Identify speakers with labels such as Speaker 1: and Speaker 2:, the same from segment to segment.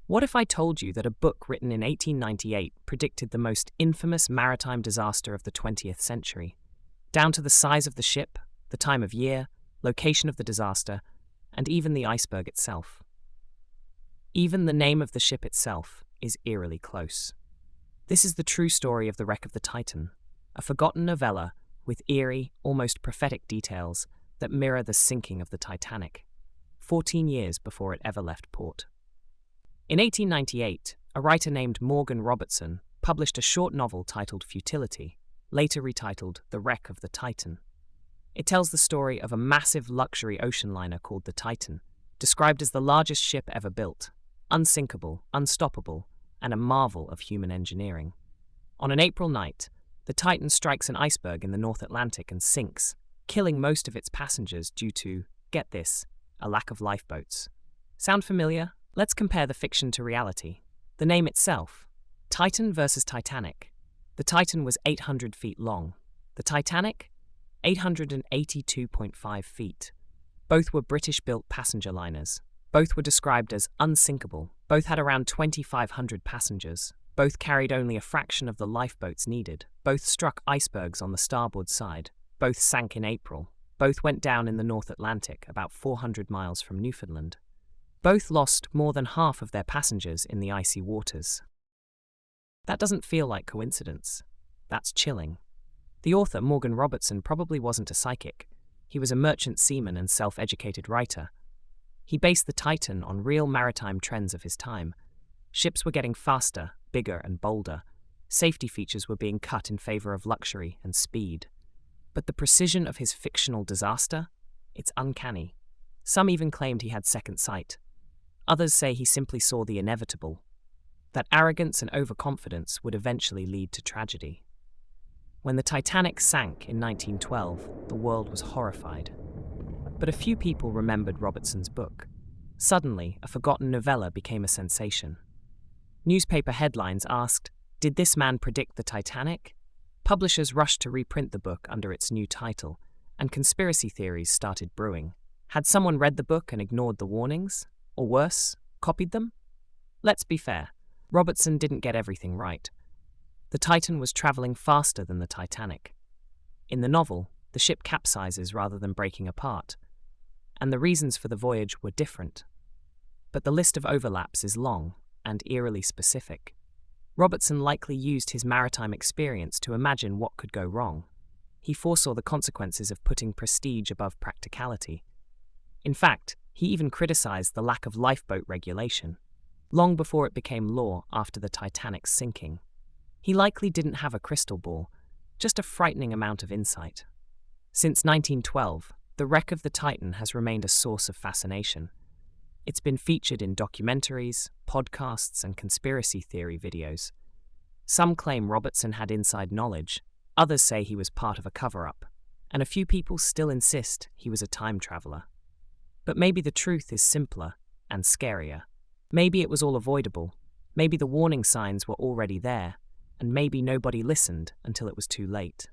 Speaker 1: What if I told you that a book written in 1898 predicted the most infamous maritime disaster of the 20th century, down to the size of the ship, the time of year, location of the disaster, and even the iceberg itself? Even the name of the ship itself is eerily close. This is the true story of the wreck of the Titan, a forgotten novella with eerie, almost prophetic details that mirror the sinking of the Titanic, 14 years before it ever left port. In 1898, a writer named Morgan Robertson published a short novel titled Futility, later retitled The Wreck of the Titan. It tells the story of a massive luxury ocean liner called the Titan, described as the largest ship ever built, unsinkable, unstoppable, and a marvel of human engineering. On an April night, the Titan strikes an iceberg in the North Atlantic and sinks, killing most of its passengers due to, get this, a lack of lifeboats. Sound familiar? Let's compare the fiction to reality. The name itself, Titan versus Titanic. The Titan was 800 feet long. The Titanic, 882.5 feet. Both were British-built passenger liners. Both were described as unsinkable. Both had around 2,500 passengers. Both carried only a fraction of the lifeboats needed. Both struck icebergs on the starboard side. Both sank in April. Both went down in the North Atlantic, about 400 miles from Newfoundland. Both lost more than half of their passengers in the icy waters. That doesn't feel like coincidence. That's chilling. The author, Morgan Robertson, probably wasn't a psychic. He was a merchant seaman and self-educated writer. He based the Titan on real maritime trends of his time. Ships were getting faster, bigger, and bolder. Safety features were being cut in favor of luxury and speed. But the precision of his fictional disaster? It's uncanny. Some even claimed he had second sight. Others say he simply saw the inevitable, that arrogance and overconfidence would eventually lead to tragedy. When the Titanic sank in 1912, the world was horrified. But a few people remembered Robertson's book. Suddenly, a forgotten novella became a sensation. Newspaper headlines asked, "Did this man predict the Titanic?" Publishers rushed to reprint the book under its new title, and conspiracy theories started brewing. Had someone read the book and ignored the warnings? Or worse, copied them? Let's be fair, Robertson didn't get everything right. The Titan was traveling faster than the Titanic. In the novel, the ship capsizes rather than breaking apart, and the reasons for the voyage were different. But the list of overlaps is long and eerily specific. Robertson likely used his maritime experience to imagine what could go wrong. He foresaw the consequences of putting prestige above practicality. In fact, he even criticized the lack of lifeboat regulation, long before it became law after the Titanic's sinking. He likely didn't have a crystal ball, just a frightening amount of insight. Since 1912, the wreck of the Titan has remained a source of fascination. It's been featured in documentaries, podcasts, and conspiracy theory videos. Some claim Robertson had inside knowledge, others say he was part of a cover-up, and a few people still insist he was a time traveler. But maybe the truth is simpler and scarier. Maybe it was all avoidable, maybe the warning signs were already there, and maybe nobody listened until it was too late.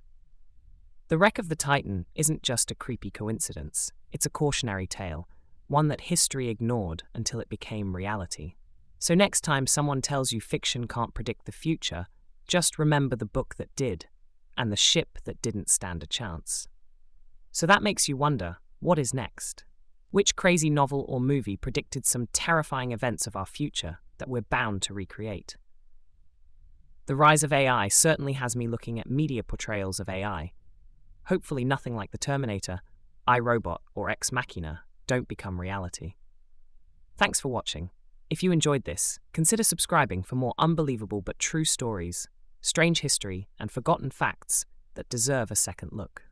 Speaker 1: The wreck of the Titan isn't just a creepy coincidence, it's a cautionary tale, one that history ignored until it became reality. So next time someone tells you fiction can't predict the future, just remember the book that did, and the ship that didn't stand a chance. So that makes you wonder, what is next? Which crazy novel or movie predicted some terrifying events of our future that we're bound to recreate? The rise of AI certainly has me looking at media portrayals of AI. Hopefully nothing like the Terminator, iRobot, or Ex Machina don't become reality. Thanks for watching. If you enjoyed this, consider subscribing for more unbelievable but true stories, strange history, and forgotten facts that deserve a second look.